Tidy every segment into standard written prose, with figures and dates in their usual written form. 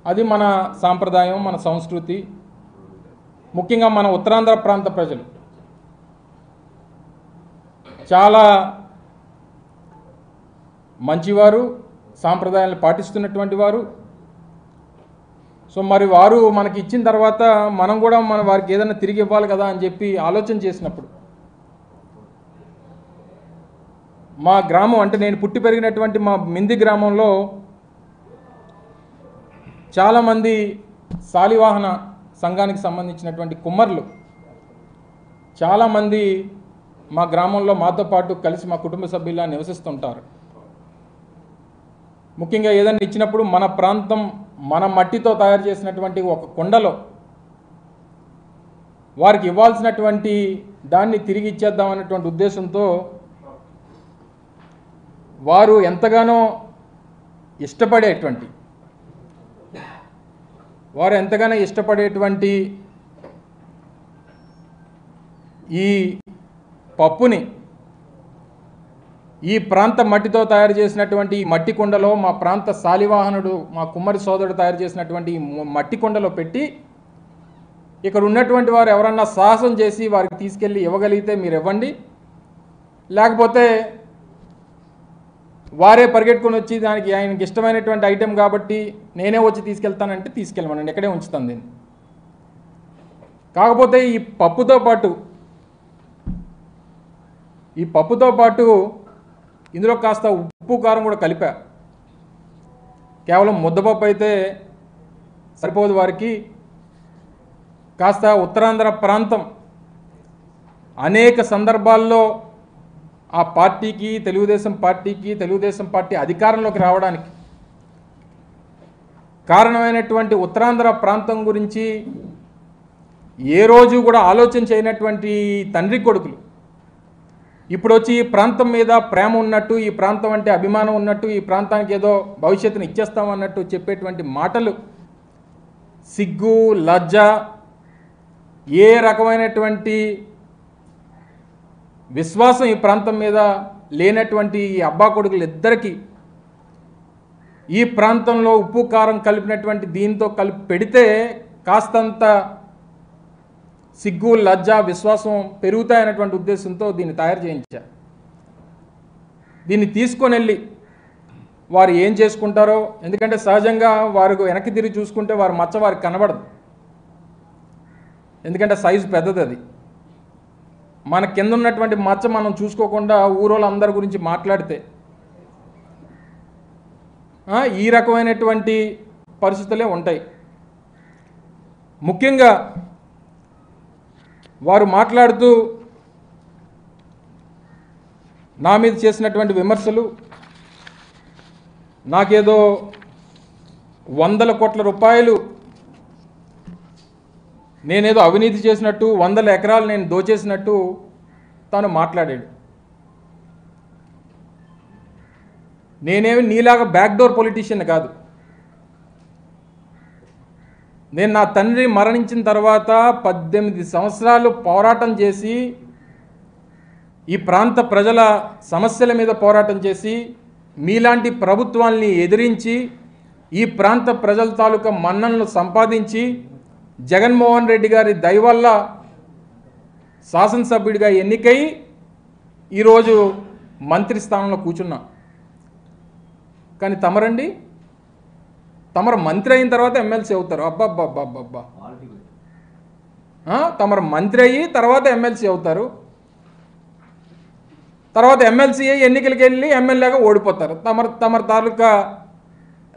అది మన సాంప్రదాయం, మన సంస్కృతి. ముఖ్యంగా మన ఉత్తరాంధ్ర ప్రాంత ప్రజలు చాలా మంచివారు, సాంప్రదాయాలను పాటిస్తున్నటువంటి వారు. సో మరి వారు మనకి ఇచ్చిన తర్వాత మనం కూడా వారికి ఏదైనా తిరిగి ఇవ్వాలి కదా అని చెప్పి ఆలోచన చేసినప్పుడు మా గ్రామం, అంటే నేను పుట్టి పెరిగినటువంటి మా మింది గ్రామంలో చాలామంది శాలివాహన సంఘానికి సంబంధించినటువంటి కుమ్మర్లు చాలామంది మా గ్రామంలో మాతో పాటు కలిసి మా కుటుంబ సభ్యులా నివసిస్తుంటారు. ముఖ్యంగా ఏదైనా ఇచ్చినప్పుడు మన ప్రాంతం, మన మట్టితో తయారు చేసినటువంటి ఒక కుండలో వారికి ఇవ్వాల్సినటువంటి దాన్ని తిరిగి ఇచ్చేద్దామనేటువంటి ఉద్దేశంతో వారు ఎంతగానో ఇష్టపడేటువంటి ఈ పప్పుని ఈ ప్రాంత మట్టితో తయారు చేసినటువంటి ఈ మట్టి కుండలో మా ప్రాంత శాలివాహనుడు, మా కుమ్మరి సోదరుడు తయారు చేసినటువంటి ఈ మట్టి కుండలో పెట్టి ఇక్కడ ఉన్నటువంటి వారు ఎవరన్నా సాహసం చేసి వారికి తీసుకెళ్ళి ఇవ్వగలిగితే మీరు ఇవ్వండి, లేకపోతే వారే పరిగెట్టుకొని వచ్చి దానికి ఆయనకి ఇష్టమైనటువంటి ఐటెం కాబట్టి నేనే వచ్చి తీసుకెళ్తానంటే తీసుకెళ్ళమనండి, ఎక్కడే ఉంచుతాను దీన్ని. కాకపోతే ఈ పప్పుతో పాటు ఇందులో కాస్త ఉప్పు కారం కూడా కలిపా. కేవలం ముద్దపప్పు అయితే సరిపోదు వారికి. కాస్త ఉత్తరాంధ్ర ప్రాంతం అనేక సందర్భాల్లో ఆ పార్టీకి, తెలుగుదేశం పార్టీ అధికారంలోకి రావడానికి కారణమైనటువంటి ఉత్తరాంధ్ర ప్రాంతం గురించి ఏ రోజు కూడా ఆలోచన చేయనటువంటి తండ్రి కొడుకులు ఇప్పుడు వచ్చి ఈ ప్రాంతం మీద ప్రేమ ఉన్నట్టు, ఈ ప్రాంతం అంటే అభిమానం ఉన్నట్టు, ఈ ప్రాంతానికి ఏదో భవిష్యత్తును ఇచ్చేస్తామన్నట్టు చెప్పేటువంటి మాటలు సిగ్గు, లజ్జ, ఏ రకమైనటువంటి విశ్వాసం ఈ ప్రాంతం మీద లేనటువంటి ఈ అబ్బా కొడుకులు ఇద్దరికీ ఈ ప్రాంతంలో ఉప్పు కారం కలిపినటువంటి దీంతో కలిపి పెడితే కాస్తంత సిగ్గు, లజ్జ, విశ్వాసం పెరుగుతాయనేటువంటి ఉద్దేశంతో దీన్ని తయారు చేయించారు. దీన్ని తీసుకొని వెళ్ళి వారు ఏం చేసుకుంటారో, ఎందుకంటే సహజంగా వారు వెనక్కి తిరిగి చూసుకుంటే వారి మచ్చ వారికి కనబడదు, ఎందుకంటే సైజు పెద్దది. అది మన కింద ఉన్నటువంటి మచ్చ మనం చూసుకోకుండా ఊరోళ్ళందరి గురించి మాట్లాడితే ఈ రకమైనటువంటి పరిస్థితులే ఉంటాయి. ముఖ్యంగా వారు మాట్లాడుతూ నా మీద చేసినటువంటి విమర్శలు, నాకేదో 100 కోట్ల రూపాయలు నేనేదో అవినీతి చేసినట్టు, 100 ఎకరాలు నేను దోచేసినట్టు తాను మాట్లాడాడు. నేనేమి నీలాగా బ్యాక్డోర్ పొలిటీషియన్ కాదు. నేను నా తండ్రి మరణించిన తర్వాత 18 సంవత్సరాలు పోరాటం చేసి ఈ ప్రాంత ప్రజల సమస్యల మీద పోరాటం చేసి మీలాంటి ప్రభుత్వాల్ని ఎదిరించి ఈ ప్రాంత ప్రజల తాలూకా మన్ననలు సంపాదించి జగన్మోహన్ రెడ్డి గారి దయ వల్ల శాసనసభ్యుడిగా ఎన్నికై ఈరోజు మంత్రి స్థానంలో కూర్చున్నా. కానీ తమరు మంత్రి అయిన తర్వాత ఎమ్మెల్సీ అవుతారు. అబ్బబ్బబ్బబ్బబ్బా, తమరు మంత్రి అయ్యి తర్వాత ఎమ్మెల్సీ అవుతారు. తర్వాత ఎమ్మెల్సీ అయ్యి ఎన్నికలకి వెళ్ళి ఎమ్మెల్యేగా ఓడిపోతారు. తమరు తాలూకా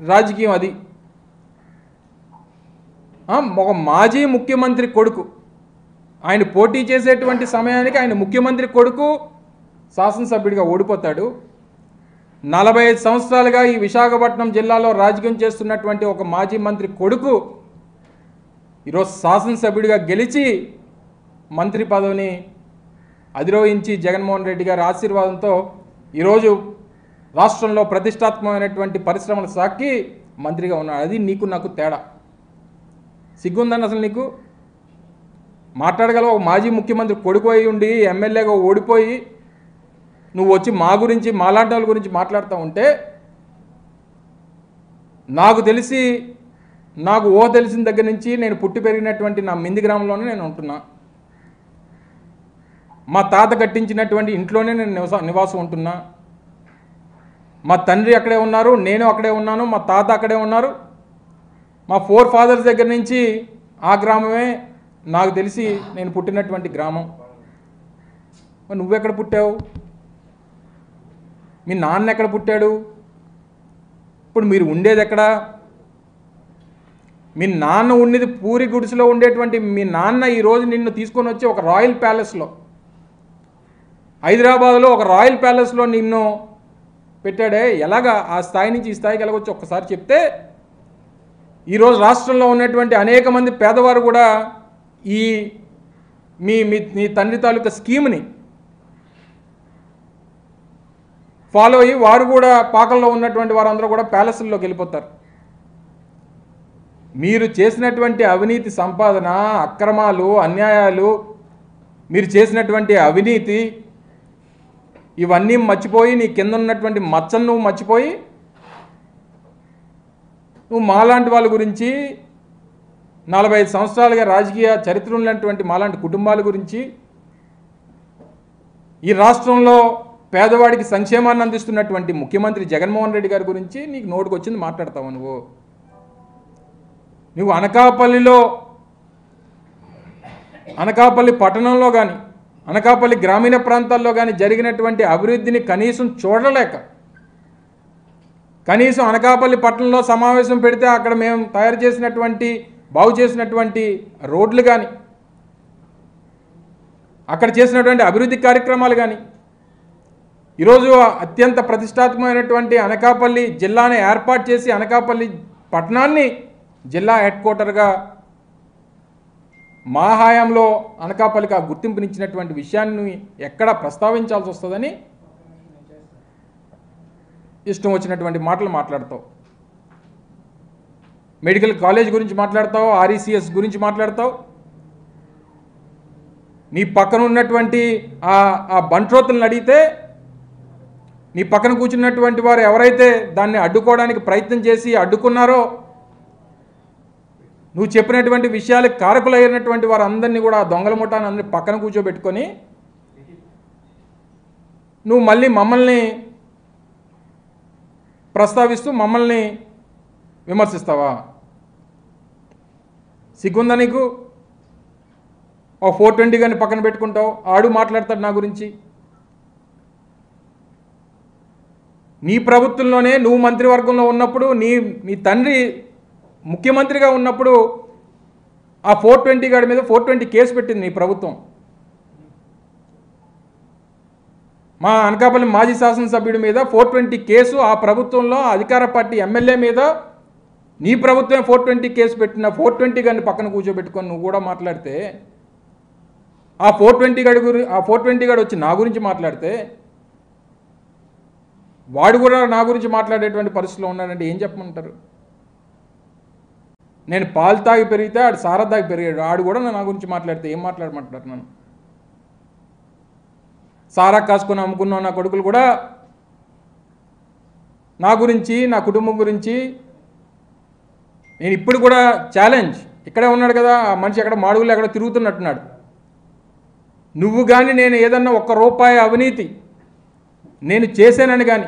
రాజకీయం అది. ఒక మాజీ ముఖ్యమంత్రి కొడుకు, ఆయన పోటీ చేసేటువంటి సమయానికి ఆయన ముఖ్యమంత్రి కొడుకు శాసనసభ్యుడిగా ఓడిపోతాడు. 45 సంవత్సరాలుగా ఈ విశాఖపట్నం జిల్లాలో రాజకీయం చేస్తున్నటువంటి ఒక మాజీ మంత్రి కొడుకు ఈరోజు శాసనసభ్యుడిగా గెలిచి మంత్రి పదవిని అధిరోహించి జగన్మోహన్ రెడ్డి గారి ఆశీర్వాదంతో ఈరోజు రాష్ట్రంలో ప్రతిష్టాత్మకమైనటువంటి పరిశ్రమల శాఖకి మంత్రిగా ఉన్నాడు. అది నీకు నాకు తేడా. సిగ్గుందని అసలు నీకు మాట్లాడగలవు? ఒక మాజీ ముఖ్యమంత్రి కొడుకు అయి ఉండి ఎమ్మెల్యేగా ఓడిపోయి నువ్వు వచ్చి మా గురించి, మాలాంటి వాళ్ళ గురించి మాట్లాడుతూ ఉంటే, నాకు తెలిసి నాకు ఊహ తెలిసిన దగ్గర నుంచి నేను పుట్టి పెరిగినటువంటి నా మింది గ్రామంలోనే నేను ఉంటున్నా. మా తాత కట్టించినటువంటి ఇంట్లోనే నేను నివాసం ఉంటున్నా. మా తండ్రి అక్కడే ఉన్నారు, నేను అక్కడే ఉన్నాను, మా తాత అక్కడే ఉన్నారు. మా ఫోర్ ఫాదర్స్ దగ్గర నుంచి ఆ గ్రామమే నాకు తెలిసి నేను పుట్టినటువంటి గ్రామం. నువ్వెక్కడ పుట్టావు? మీ నాన్న ఎక్కడ పుట్టాడు? ఇప్పుడు మీరు ఉండేది ఎక్కడా? మీ నాన్న ఉండేది పూరి గుడిసెలో ఉండేటువంటి మీ నాన్న ఈరోజు నిన్ను తీసుకొని వచ్చి ఒక రాయల్ ప్యాలెస్లో, హైదరాబాద్లో ఒక రాయల్ ప్యాలెస్లో నిన్ను పెట్టాడే. ఎలాగా ఆ స్థాయి నుంచి ఈ స్థాయికి ఎలాగొచ్చి ఒక్కసారి చెప్తే ఈరోజు రాష్ట్రంలో ఉన్నటువంటి అనేక మంది పేదవారు కూడా ఈ మీ తండ్రి తాలూకా స్కీమ్ని ఫాలో అయ్యి వారు కూడా పాకల్లో ఉన్నటువంటి వారందరూ కూడా ప్యాలెస్ల్లోకి వెళ్ళిపోతారు. మీరు చేసినటువంటి అవినీతి సంపాదన, అక్రమాలు, అన్యాయాలు, మీరు చేసినటువంటి అవినీతి ఇవన్నీ మర్చిపోయి నీ కింద ఉన్నటువంటి మచ్చను నువ్వు మర్చిపోయి నువ్వు మాలాంటి వాళ్ళ గురించి 45 సంవత్సరాలుగా రాజకీయ చరిత్ర ఉన్నటువంటి మాలాంటి కుటుంబాల గురించి, ఈ రాష్ట్రంలో పేదవాడికి సంక్షేమాన్ని అందిస్తున్నటువంటి ముఖ్యమంత్రి జగన్మోహన్ రెడ్డి గారి గురించి నీకు నోటికి వచ్చింది మాట్లాడతావు. నువ్వు అనకాపల్లి పట్టణంలో కానీ అనకాపల్లి గ్రామీణ ప్రాంతాల్లో కానీ జరిగినటువంటి అభివృద్ధిని కనీసం చూడలేక, కనీసం అనకాపల్లి పట్టణంలో సమావేశం పెడితే అక్కడ మేము తయారు చేసినటువంటి బాగు చేసినటువంటి రోడ్లు కానీ, అక్కడ చేసినటువంటి అభివృద్ధి కార్యక్రమాలు కానీ, ఈరోజు అత్యంత ప్రతిష్టాత్మకమైనటువంటి అనకాపల్లి జిల్లాని ఏర్పాటు చేసి అనకాపల్లి పట్టణాన్ని జిల్లా హెడ్ క్వార్టర్గా మా హయాంలో అనకాపల్లికి ఆ గుర్తింపునిచ్చినటువంటి విషయాన్ని ఎక్కడ ప్రస్తావించాల్సి వస్తుందని ఇష్టం వచ్చినటువంటి మాటలు మాట్లాడతావు. మెడికల్ కాలేజ్ గురించి మాట్లాడతావు, ఆర్ఈసిఎస్ గురించి మాట్లాడతావు. నీ పక్కన ఉన్నటువంటి ఆ బంట్రోతులను అడిగితే నీ పక్కన కూర్చున్నటువంటి వారు ఎవరైతే దాన్ని అడ్డుకోవడానికి ప్రయత్నం చేసి అడ్డుకున్నారో, నువ్వు చెప్పినటువంటి విషయాలకు కారకులైనటువంటి వారు అందరినీ కూడా దొంగల ముఠాన్ని అందరినీ పక్కన కూర్చోబెట్టుకొని నువ్వు మళ్ళీ మమ్మల్ని ప్రస్తావిస్తూ మమ్మల్ని విమర్శిస్తావా? సిగ్గుందా నీకు? ఓ 420 కానీ పక్కన పెట్టుకుంటావు, ఆడు మాట్లాడతాడు నా గురించి. నీ ప్రభుత్వంలోనే నువ్వు మంత్రివర్గంలో ఉన్నప్పుడు, నీ తండ్రి ముఖ్యమంత్రిగా ఉన్నప్పుడు ఆ 420 గాడి మీద 420 కేసు పెట్టింది నీ ప్రభుత్వం. మా అనకాపల్లి మాజీ శాసనసభ్యుడి మీద 420 కేసు ఆ ప్రభుత్వంలో అధికార పార్టీ ఎమ్మెల్యే మీద నీ ప్రభుత్వమే 420 కేసు పెట్టిన 420 గారిని పక్కన కూర్చోబెట్టుకొని నువ్వు కూడా మాట్లాడితే, ఆ 420 గాడు వచ్చి నా గురించి మాట్లాడితే, వాడు కూడా నా గురించి మాట్లాడేటువంటి పరిస్థితిలో ఉన్నాడంటే ఏం చెప్పమంటారు? నేను పాలు తాగి పెరిగితే ఆడు సారా తాగి పెరిగాడు, ఆడు కూడా నా గురించి మాట్లాడితే ఏం మాట్లాడమంటారు? నన్ను సారా కాసుకొని అమ్ముకున్న నా కొడుకులు కూడా నా గురించి, నా కుటుంబం గురించి, నేను ఇప్పుడు కూడా ఛాలెంజ్, ఇక్కడే ఉన్నాడు కదా ఆ మనిషి, ఎక్కడ మాడుగులు ఎక్కడ తిరుగుతున్నట్టున్నాడు. నువ్వు కానీ నేను ఏదన్నా ₹1 అవినీతి నేను చేశానని కానీ,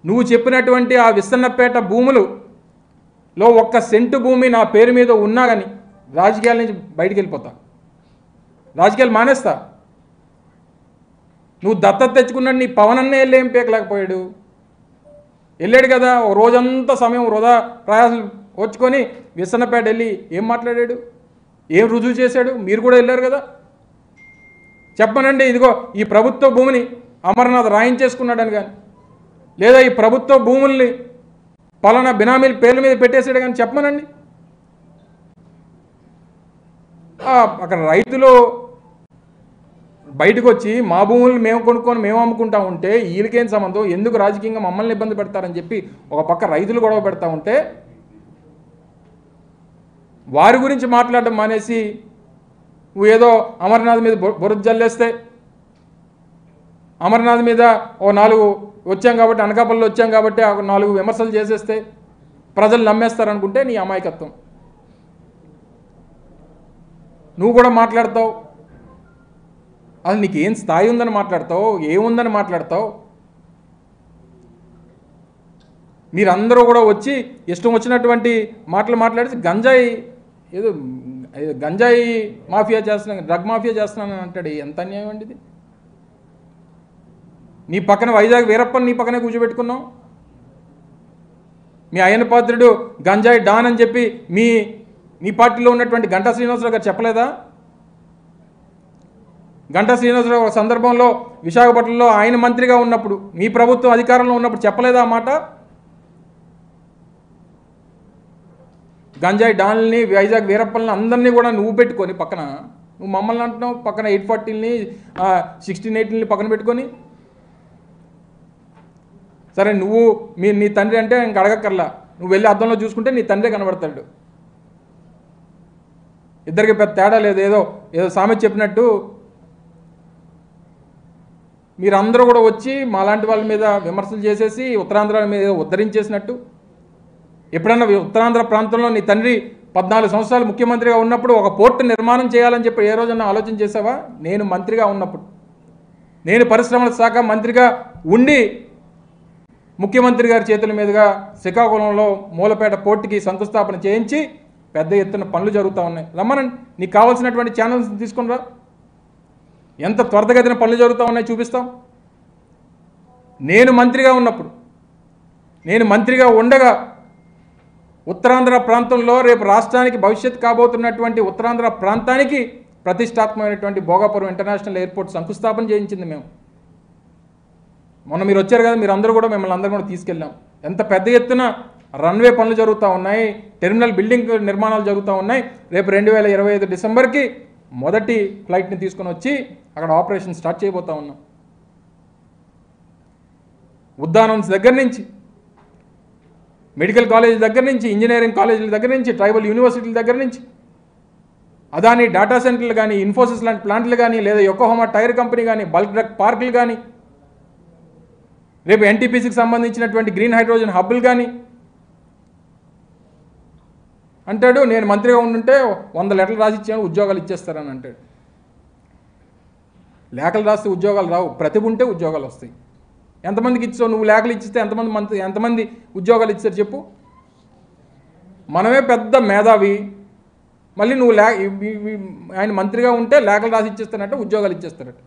నువ్వు చెప్పినటువంటి ఆ విస్తన్నపేట భూములలో 1 సెంటు భూమి నా పేరు మీద ఉన్నా కానీ రాజకీయాల నుంచి బయటికి వెళ్ళిపోతా, రాజకీయాలు మానేస్తా. నువ్వు దత్తత తెచ్చుకున్నాడు, నీ పవన్ అన్న వెళ్ళి ఏం పీకలేకపోయాడు? వెళ్ళాడు కదా, ఓ రోజంతా సమయం వృధా ప్రయాసం వచ్చుకొని విస్తన్నపేట వెళ్ళి ఏం మాట్లాడాడు, ఏం రుజువు చేశాడు? మీరు కూడా వెళ్ళారు కదా. చెప్పనండి, ఇదిగో ఈ ప్రభుత్వ భూమిని అమర్నాథ్ రాయించేసుకున్నాడని కానీ, లేదా ఈ ప్రభుత్వ భూముల్ని పలానా బినామీల పేర్ల మీద పెట్టేసాడు కానీ చెప్పమనండి. అక్కడ రైతులు బయటకు వచ్చి మా భూములు మేము కొనుక్కొని మేము అమ్ముకుంటా ఉంటే వీళ్ళకేం సంబంధం, ఎందుకు రాజకీయంగా మమ్మల్ని ఇబ్బంది పెడతారని చెప్పి ఒక పక్క రైతులు గొడవ పెడతా ఉంటే వారి గురించి మాట్లాడడం మానేసి నువ్వు ఏదో అమర్నాథ్ మీద బురద జల్లేస్తే, అమర్నాథ్ మీద ఓ 4 వచ్చాం కాబట్టి, అనకాపల్లిలో వచ్చాం కాబట్టి 4 విమర్శలు చేసేస్తే ప్రజలు నమ్మేస్తారనుకుంటే నీ అమాయకత్వం. నువ్వు కూడా మాట్లాడతావు. అసలు నీకేం స్థాయి ఉందని మాట్లాడతావు, ఏముందని మాట్లాడతావు? మీరందరూ కూడా వచ్చి ఇష్టం వచ్చినటువంటి మాటలు మాట్లాడితే గంజాయి మాఫియా చేస్తున్నాను, డ్రగ్ మాఫియా చేస్తున్నాను అంటాడు. ఎంత అన్యాయం అండి ఇది. నీ పక్కన వైజాగ్ వీరప్పని నీ పక్కనే కూర్చోబెట్టుకున్నావు. మీ అయ్యన పాత్రుడు గంజాయి డాన్ అని చెప్పి మీ పార్టీలో ఉన్నటువంటి గంటా శ్రీనివాసరావు గారు చెప్పలేదా? గంటా శ్రీనివాసరావు ఒక సందర్భంలో విశాఖపట్నంలో ఆయన మంత్రిగా ఉన్నప్పుడు, మీ ప్రభుత్వం అధికారంలో ఉన్నప్పుడు చెప్పలేదా ఆ మాట? గంజాయి డాన్లని, వైజాగ్ వీరప్పల్ని అందరినీ కూడా నువ్వు పెట్టుకొని పక్కన, నువ్వు మమ్మల్ని అంటున్నావు, పక్కన 840ని 1680ని పక్కన పెట్టుకొని. సరే, నీ తండ్రి అంటే ఇంక అడగక్కర్లా, నువ్వు వెళ్ళి అద్దంలో చూసుకుంటే నీ తండ్రే కనబడతాడు. ఇద్దరికి పెద్ద తేడా లేదు. ఏదో సామెత చెప్పినట్టు మీరందరూ కూడా వచ్చి మాలాంటి వాళ్ళ మీద విమర్శలు చేసేసి ఉత్తరాంధ్ర మీద ఉద్ధరించేసినట్టు. ఎప్పుడన్నా ఉత్తరాంధ్ర ప్రాంతంలో నీ తండ్రి 14 సంవత్సరాలు ముఖ్యమంత్రిగా ఉన్నప్పుడు ఒక పోర్టు నిర్మాణం చేయాలని చెప్పి ఏ రోజన్నా ఆలోచన చేసావా? నేను మంత్రిగా ఉన్నప్పుడు, నేను పరిశ్రమల శాఖ మంత్రిగా ఉండి ముఖ్యమంత్రి గారి చేతుల మీదుగా శ్రీకాకుళంలో మూలపేట పోర్టుకి శంకుస్థాపన చేయించి పెద్ద ఎత్తున పనులు జరుగుతూ ఉన్నాయి. రమ్మనండి, నీకు కావాల్సినటువంటి ఛానల్స్ తీసుకుని రా. ఎంత త్వరితగతిన పనులు జరుగుతూ ఉన్నాయి చూపిస్తాం. నేను మంత్రిగా ఉన్నప్పుడు, నేను మంత్రిగా ఉండగా ఉత్తరాంధ్ర ప్రాంతంలో రేపు రాష్ట్రానికి భవిష్యత్ కాబోతున్నటువంటి ఉత్తరాంధ్ర ప్రాంతానికి ప్రతిష్టాత్మకమైనటువంటి భోగాపురం ఇంటర్నేషనల్ ఎయిర్పోర్ట్ శంకుస్థాపన చేయించింది మేము. మొన్న మీరు వచ్చారు కదా, మీరు అందరూ కూడా మిమ్మల్ని అందరూ కూడా తీసుకెళ్ళాం. ఎంత పెద్ద ఎత్తున రన్వే పనులు జరుగుతూ ఉన్నాయి, టెర్మినల్ బిల్డింగ్ నిర్మాణాలు జరుగుతూ ఉన్నాయి. రేపు 2025 డిసెంబర్కి మొదటి ఫ్లైట్ని తీసుకొని వచ్చి అక్కడ ఆపరేషన్ స్టార్ట్ చేయబోతూ ఉన్నాం. ఉద్దానవన్స్ దగ్గర నుంచి, మెడికల్ కాలేజ్ దగ్గర నుంచి, ఇంజనీరింగ్ కాలేజీల దగ్గర నుంచి, ట్రైబల్ యూనివర్సిటీల దగ్గర నుంచి, అదాని డేటా సెంటర్లు కానీ, ఇన్ఫోసిస్ లాంటి ప్లాంట్లు కానీ, లేదా యొకోహోమా టైర్ కంపెనీ కానీ, బల్క్ డ్రగ్ పార్కులు కానీ, రేపు ఎన్టీపీసీకి సంబంధించినటువంటి గ్రీన్ హైడ్రోజన్ హబ్బులు కానీ అంటాడు. నేను మంత్రిగా ఉండుంటే 100 లెటర్లు రాసి ఇచ్చాను, ఉద్యోగాలు ఇచ్చేస్తారని అంటాడు. లేఖలు రాస్తే ఉద్యోగాలు రావు, ప్రతిభ ఉంటే ఉద్యోగాలు వస్తాయి. ఎంతమందికి ఇచ్చావు నువ్వు? లేఖలు ఇచ్చిస్తే ఎంతమంది ఉద్యోగాలు ఇచ్చారు చెప్పు? మనమే పెద్ద మేధావి, మళ్ళీ నువ్వు ఆయన మంత్రిగా ఉంటే లేఖలు రాసి ఇచ్చేస్తానంటే ఉద్యోగాలు ఇచ్చేస్తారట.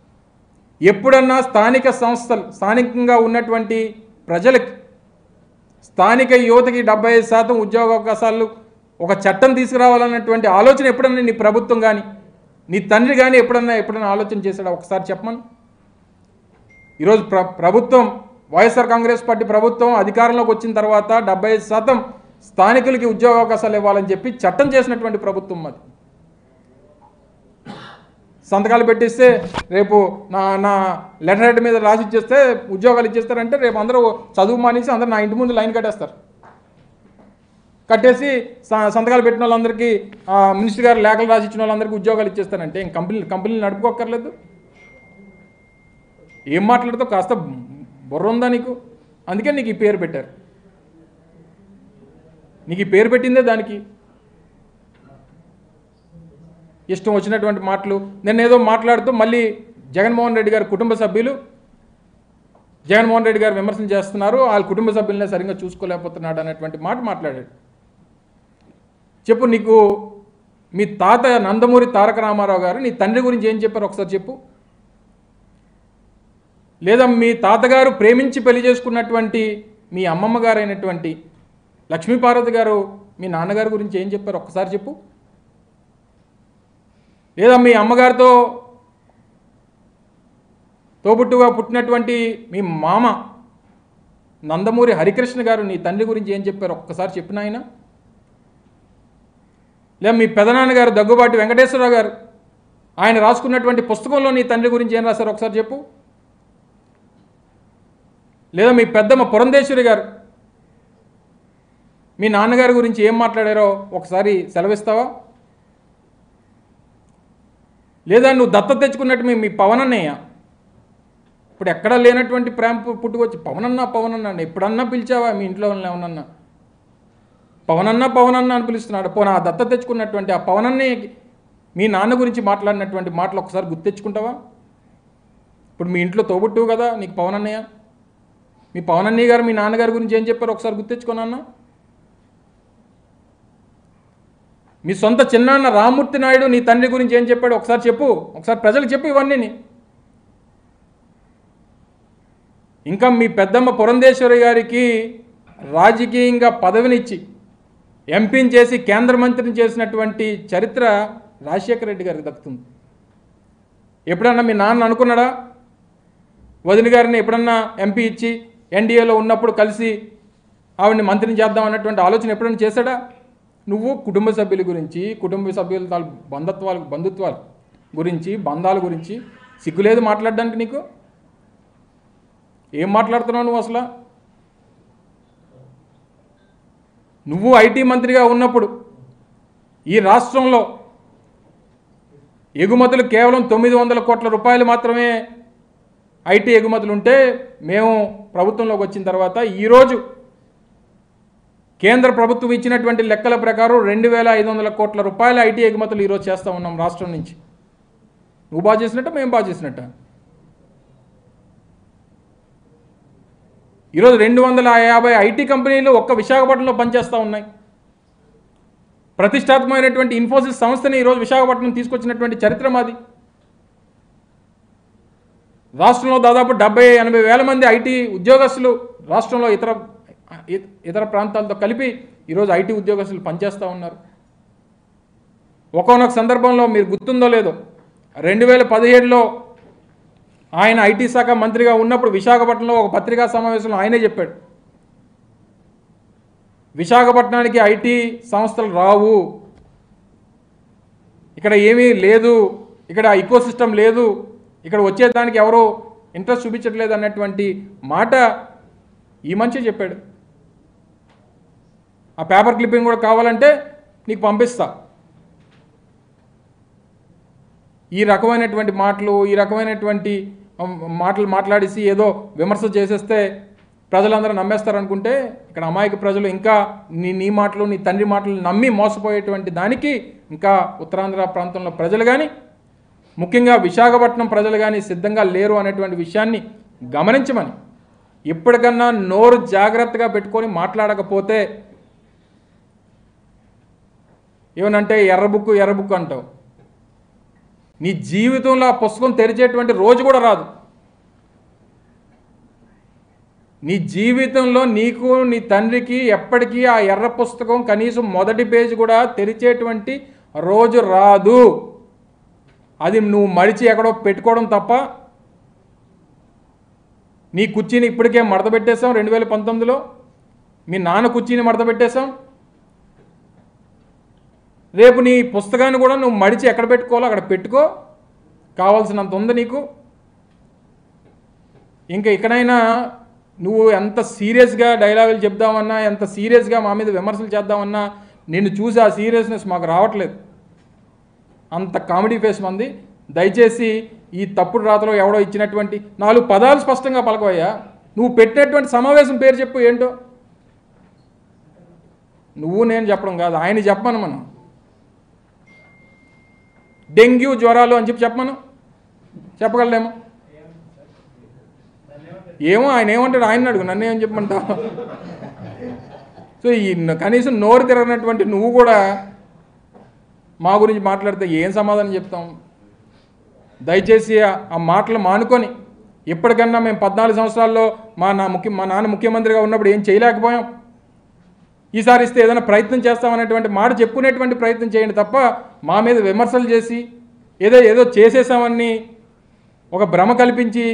ఎప్పుడన్నా స్థానిక సంస్థలు, స్థానికంగా ఉన్నటువంటి ప్రజలకి, స్థానిక యువతకి 75% ఉద్యోగ అవకాశాలు ఒక చట్టం తీసుకురావాలన్నటువంటి ఆలోచన ఎప్పుడన్నా నీ ప్రభుత్వం కానీ, నీ తండ్రి కానీ ఎప్పుడన్నా ఆలోచన చేశాడా? ఒకసారి చెప్పమని. ఈరోజు ప్రభుత్వం, వైఎస్ఆర్ కాంగ్రెస్ పార్టీ ప్రభుత్వం అధికారంలోకి వచ్చిన తర్వాత 75% స్థానికులకి ఉద్యోగ అవకాశాలు ఇవ్వాలని చెప్పి చట్టం చేసినటువంటి ప్రభుత్వం అది. సంతకాలు పెట్టిస్తే రేపు నా లెటర్ హెడ్ మీద రాసి ఇచ్చేస్తే ఉద్యోగాలు ఇచ్చేస్తారంటే రేపు అందరూ చదువు మానేసి అందరూ నా ఇంటి ముందు లైన్ కట్టేస్తారు. కట్టేసి సంతకాలు పెట్టిన వాళ్ళందరికీ, మినిస్టర్ గారు లేఖలు రాసి ఇచ్చిన వాళ్ళందరికీ ఉద్యోగాలు ఇచ్చేస్తారంటే ఇంక కంపెనీలు నడుపుకోక్కర్లేదు. ఏం మాట్లాడుతావు? కాస్త బుర్ర ఉందా నీకు? అందుకే నీకు ఈ పేరు పెట్టారు. నీకు ఈ పేరు పెట్టిందే దానికి. ఇష్టం వచ్చినటువంటి మాటలు. నేను ఏదో మాట్లాడుతూ మళ్ళీ జగన్మోహన్ రెడ్డి గారి కుటుంబ సభ్యులు జగన్మోహన్ రెడ్డి గారు విమర్శలు చేస్తున్నారు, వాళ్ళ కుటుంబ సభ్యులనే సరిగ్గా చూసుకోలేకపోతున్నాడు అనేటువంటి మాట మాట్లాడాడు. చెప్పు, నీకు మీ తాత నందమూరి తారక రామారావు గారు నీ తండ్రి గురించి ఏం చెప్పారు ఒకసారి చెప్పు. లేదా మీ తాతగారు ప్రేమించి పెళ్లి చేసుకున్నటువంటి మీ అమ్మమ్మ గారు అయినటువంటి లక్ష్మీపార్వతి గారు మీ నాన్నగారి గురించి ఏం చెప్పారు ఒక్కసారి చెప్పు. లేదా మీ అమ్మగారితో తోబుట్టుగా పుట్టినటువంటి మీ మామ నందమూరి హరికృష్ణ గారు నీ తండ్రి గురించి ఏం చెప్పారు ఒక్కసారి చెప్పిన ఆయన. లేదా మీ పెదనాన్నగారు దగ్గుబాటి వెంకటేశ్వరరావు గారు ఆయన రాసుకున్నటువంటి పుస్తకంలో నీ తండ్రి గురించి ఏం రాశారు ఒకసారి చెప్పు. లేదా మీ పెద్దమ్మ పురంధేశ్వరి గారు మీ నాన్నగారి గురించి ఏం మాట్లాడారో ఒకసారి సెలవిస్తావా. లేదా నువ్వు దత్తత తెచ్చుకున్నట్టు మీ పవనన్నయ్య, ఇప్పుడు ఎక్కడా లేనటువంటి ప్రేమ పుట్టుకొచ్చి పవనన్న ఎప్పుడన్నా పిలిచావా? మీ ఇంట్లో ఏమన్నా పవనన్న అని పిలుస్తున్నాడు. పోనా దత్తత తెచ్చుకున్నటువంటి ఆ పవనన్నయ్యకి మీ నాన్న గురించి మాట్లాడినటువంటి మాటలు ఒకసారి గుర్తెచ్చుకుంటావా? ఇప్పుడు మీ ఇంట్లో తోబుట్టువు కదా నీకు పవన్ అన్నయ్య, మీ పవన్ అన్నయ్య గారు మీ నాన్నగారి గురించి ఏం చెప్పారు ఒకసారి గుర్తెచ్చుకున్నా? మీ సొంత చిన్నాన్న రామ్మూర్తి నాయుడు నీ తండ్రి గురించి ఏం చెప్పాడు ఒకసారి చెప్పు, ఒకసారి ప్రజలకు చెప్పు ఇవన్నీ. ఇంకా మీ పెద్దమ్మ పురంధేశ్వరి గారికి రాజకీయంగా పదవినిచ్చి ఎంపీని చేసి కేంద్ర మంత్రిని చేసినటువంటి చరిత్ర రాజశేఖర రెడ్డి గారికి దక్కుతుంది. ఎప్పుడన్నా మీ నాన్న అనుకున్నాడా వదిన గారిని ఎప్పుడన్నా ఎంపీ ఇచ్చి ఎన్డీఏలో ఉన్నప్పుడు కలిసి ఆవిడని మంత్రిని చేద్దాం అన్నటువంటి ఆలోచన ఎప్పుడన్నా చేశాడా? నువ్వు కుటుంబ సభ్యుల గురించి, కుటుంబ సభ్యుల బంధుత్వాల గురించి, బంధాల గురించి సిగ్గులేదు మాట్లాడడానికి నీకు? ఏం మాట్లాడుతున్నావు నువ్వు అసలు? నువ్వు ఐటీ మంత్రిగా ఉన్నప్పుడు ఈ రాష్ట్రంలో ఎగుమతులు కేవలం 900 కోట్ల రూపాయలు మాత్రమే ఐటీ ఎగుమతులు ఉంటే, మేము ప్రభుత్వంలోకి వచ్చిన తర్వాత ఈరోజు కేంద్ర ప్రభుత్వం ఇచ్చినటువంటి లెక్కల ప్రకారం 2500 కోట్ల రూపాయల ఐటీ ఎగుమతులు ఈరోజు చేస్తూ ఉన్నాం రాష్ట్రం నుంచి. నువ్వు బాగా చేసినట్ట, మేము బాగా చేసినట్ట? ఈరోజు 250 ఐటీ కంపెనీలు ఒక్క విశాఖపట్నంలో పనిచేస్తూ ఉన్నాయి. ప్రతిష్టాత్మకమైనటువంటి ఇన్ఫోసిస్ సంస్థని ఈరోజు విశాఖపట్నం తీసుకొచ్చినటువంటి చరిత్ర మాది. రాష్ట్రంలో దాదాపు 70-80 వేల మంది ఐటీ ఉద్యోగస్తులు రాష్ట్రంలో ఇతర ప్రాంతాలతో కలిపి ఈరోజు ఐటీ ఉద్యోగస్తులు పనిచేస్తూ ఉన్నారు. ఒక్కొక్క సందర్భంలో మీరు గుర్తుందో లేదో, 2017లో ఆయన ఐటీ శాఖ మంత్రిగా ఉన్నప్పుడు విశాఖపట్నంలో ఒక పత్రికా సమావేశంలో ఆయనే చెప్పాడు, విశాఖపట్నానికి ఐటీ సంస్థలు రావు, ఇక్కడ ఏమీ లేదు, ఇక్కడ ఇకోసిస్టమ్ లేదు, ఇక్కడ వచ్చేదానికి ఎవరో ఇంట్రెస్ట్ చూపించట్లేదు అన్నటువంటి మాట ఈ మనిషి చెప్పాడు. ఆ పేపర్ క్లిప్పింగ్ కూడా కావాలంటే నీకు పంపిస్తా. ఈ రకమైనటువంటి మాటలు మాట్లాడేసి ఏదో విమర్శ చేసేస్తే ప్రజలందరూ నమ్మేస్తారనుకుంటే, ఇక్కడ అమాయక ప్రజలు ఇంకా నీ మాటలు, నీ తండ్రి మాటలు నమ్మి మోసపోయేటువంటి దానికి ఇంకా ఉత్తరాంధ్ర ప్రాంతంలో ప్రజలు కానీ, ముఖ్యంగా విశాఖపట్నం ప్రజలు కానీ సిద్ధంగా లేరు అనేటువంటి విషయాన్ని గమనించమని, ఇప్పటికన్నా నోరు జాగ్రత్తగా పెట్టుకొని మాట్లాడకపోతే ఏమనంటే ఎర్రబుక్కు అంటావు. నీ జీవితంలో ఆ పుస్తకం తెరిచేటువంటి రోజు కూడా రాదు. నీ జీవితంలో నీకు నీ తండ్రికి ఎప్పటికీ ఆ ఎర్ర పుస్తకం కనీసం మొదటి పేజీ కూడా తెరిచేటువంటి రోజు రాదు. అది నువ్వు మడిచి ఎక్కడో పెట్టుకోవడం తప్ప. నీ కుర్చీని ఇప్పటికే మడత పెట్టేశాం, 2019లో మీ నాన్న కుర్చీని మడత పెట్టేశాం. రేపు నీ పుస్తకాన్ని కూడా నువ్వు మడిచి ఎక్కడ పెట్టుకోవాలో అక్కడ పెట్టుకో, కావాల్సినంత ఉంది నీకు. ఇంకా ఇక్కడైనా నువ్వు ఎంత సీరియస్గా డైలాగులు చెప్దామన్నా, ఎంత సీరియస్గా మా మీద విమర్శలు చేద్దామన్నా, నిన్ను చూసి ఆ సీరియస్నెస్ మాకు రావట్లేదు. అంత కామెడీ ఫేస్ మంది. దయచేసి ఈ తప్పుడు రాతలో ఎవడో ఇచ్చినటువంటి 4 పదాలు స్పష్టంగా పలకవయ్యా. నువ్వు పెట్టినటువంటి సమావేశం పేరు చెప్పు ఏంటో. నువ్వు నేను చెప్పడం కాదు, ఆయన చెప్పమను. మనం డెంగ్యూ జ్వరాలు అని చెప్పమను, చెప్పగలడేమో. ఏమో ఆయన ఏమంటాడు, ఆయన అడుగు, నన్ను ఏమని చెప్పమంటావు. సో ఈ కనీసం నోరు తిరగనటువంటి నువ్వు కూడా మా గురించి మాట్లాడితే ఏం సమాధానం చెప్తాం? దయచేసి ఆ మాటలు మానుకొని, ఇప్పటికన్నా మేము 14 సంవత్సరాల్లో మా నాన్న ముఖ్యమంత్రిగా ఉన్నప్పుడు ఏం చేయలేకపోయాం, ఈసారి ఇస్తే ఏదైనా ప్రయత్నం చేస్తామనేటువంటి మాట చెప్పుకునేటువంటి ప్రయత్నం చేయండి తప్ప మా మీద విమర్శలు చేసి ఏదో చేసేసామని ఒక భ్రమ కల్పించి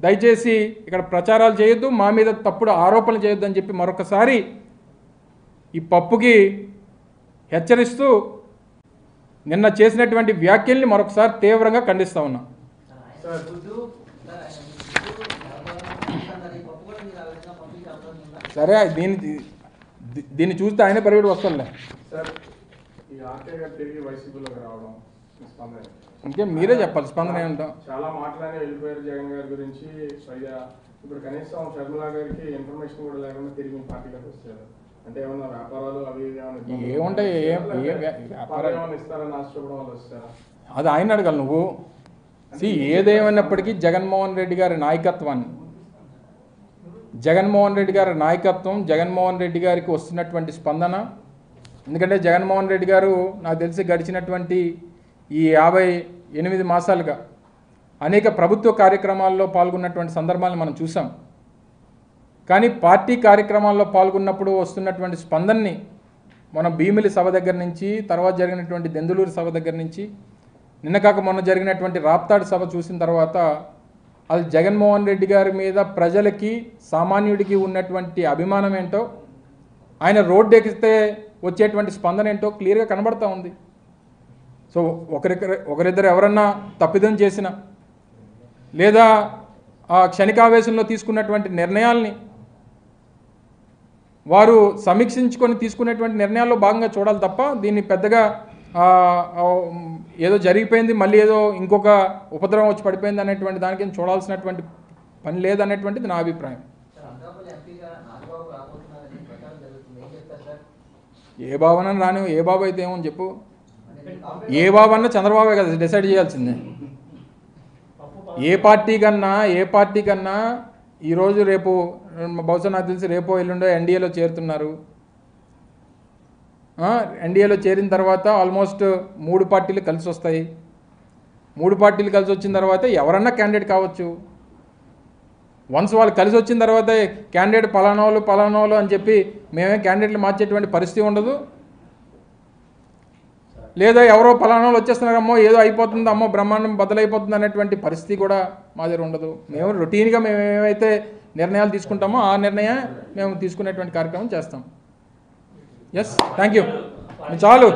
దయచేసి ఇక్కడ ప్రచారాలు చేయొద్దు, మా మీద తప్పుడు ఆరోపణలు చేయొద్దు అని చెప్పి మరొకసారి ఈ పప్పుకి హెచ్చరిస్తూ నిన్న చేసినటువంటి వ్యాఖ్యల్ని మరొకసారి తీవ్రంగా ఖండిస్తా ఉన్నాం. సరే, దీన్ని చూస్తే ఆయన పరిగెడు వస్తానులే. ఇంకే మీరే చెప్పాలి, స్పందన ఏమంటాం. చాలా మాట్లాడి వెళ్ళిపోయారు జగన్ గారి గురించి. ఇప్పుడు కనీసం షర్మిల గారికి ఇన్ఫర్మేషన్ కూడా లేకుండా తిరిగి పార్టీలోకి వచ్చారు. అంటే ఏమన్నా వ్యాపారాలు అవి ఇవి ఏమన్నా ఇబ్బందులు ఏముంటాయి? ఉన్నాయా? వ్యాపారాలు ఏమన్నా ఇస్తారని ఆశపడడం వాళ్ళు వస్తారా? అది ఆయన అడగాలి నువ్వు. ఏదేమైనప్పటికీ జగన్మోహన్ రెడ్డి గారి నాయకత్వం, జగన్మోహన్ రెడ్డి గారికి వస్తున్నటువంటి స్పందన. ఎందుకంటే జగన్మోహన్ రెడ్డి గారు నాకు తెలిసి గడిచినటువంటి ఈ 58 మాసాలుగా అనేక ప్రభుత్వ కార్యక్రమాల్లో పాల్గొన్నటువంటి సందర్భాలను మనం చూసాం. కానీ పార్టీ కార్యక్రమాల్లో పాల్గొన్నప్పుడు వస్తున్నటువంటి స్పందనని మనం భీమిలి సభ దగ్గర నుంచి, తర్వాత జరిగినటువంటి దెందులూరు సభ దగ్గర నుంచి, నిన్న కాక మొన్న జరిగినటువంటి రాప్తాడు సభ చూసిన తర్వాత అది జగన్మోహన్ రెడ్డి గారి మీద ప్రజలకి, సామాన్యుడికి ఉన్నటువంటి అభిమానం ఏంటో, ఆయన రోడ్డు ఎక్కితే వచ్చేటువంటి స్పందన ఏంటో క్లియర్గా కనబడతా ఉంది. సో ఒకరిద్దరు ఎవరన్నా తప్పిదం చేసినా, లేదా ఆ క్షణికావేశంలో తీసుకున్నటువంటి నిర్ణయాల్ని వారు సమీక్షించుకొని తీసుకునేటువంటి నిర్ణయాల్లో భాగంగా చూడాలి తప్ప దీన్ని పెద్దగా ఏదో జరిగిపోయింది, మళ్ళీ ఏదో ఇంకొక ఉపద్రవం వచ్చి పడిపోయింది అనేటువంటి దానికి చూడాల్సినటువంటి పని లేదనేటువంటిది నా అభిప్రాయం. ఏ బాబు రాని, ఏ బాబు అయితే ఏమని చెప్పు. ఏ బాబు అన్నా చంద్రబాబే కదా డిసైడ్ చేయాల్సిందే. ఏ పార్టీ కన్నా ఈరోజు రేపు బహుశా నాకు తెలిసి రేపో ఎల్లుండో ఎన్డీఏలో చేరుతున్నారు. ఎన్డీఏలో చేరిన తర్వాత ఆల్మోస్ట్ 3 పార్టీలు కలిసి వస్తాయి. 3 పార్టీలు కలిసి వచ్చిన తర్వాత ఎవరన్నా క్యాండిడేట్ కావచ్చు. వన్స్ వాళ్ళు కలిసి వచ్చిన తర్వాత క్యాండిడేట్ పలానోళ్ళు అని చెప్పి మేమే క్యాండిడేట్లు మార్చేటువంటి పరిస్థితి ఉండదు. లేదా ఎవరో పలానాలు వచ్చేస్తున్నారమ్మో ఏదో అయిపోతుంది, అమ్మో బ్రహ్మాండం బద్దలైపోతుంది అనేటువంటి పరిస్థితి కూడా మా దగ్గర ఉండదు. మేము రొటీన్గా మేము ఏమైతే నిర్ణయాలు తీసుకుంటామో ఆ నిర్ణయం మేము తీసుకునేటువంటి కార్యక్రమం చేస్తాం. Yes, thank you. చాలు.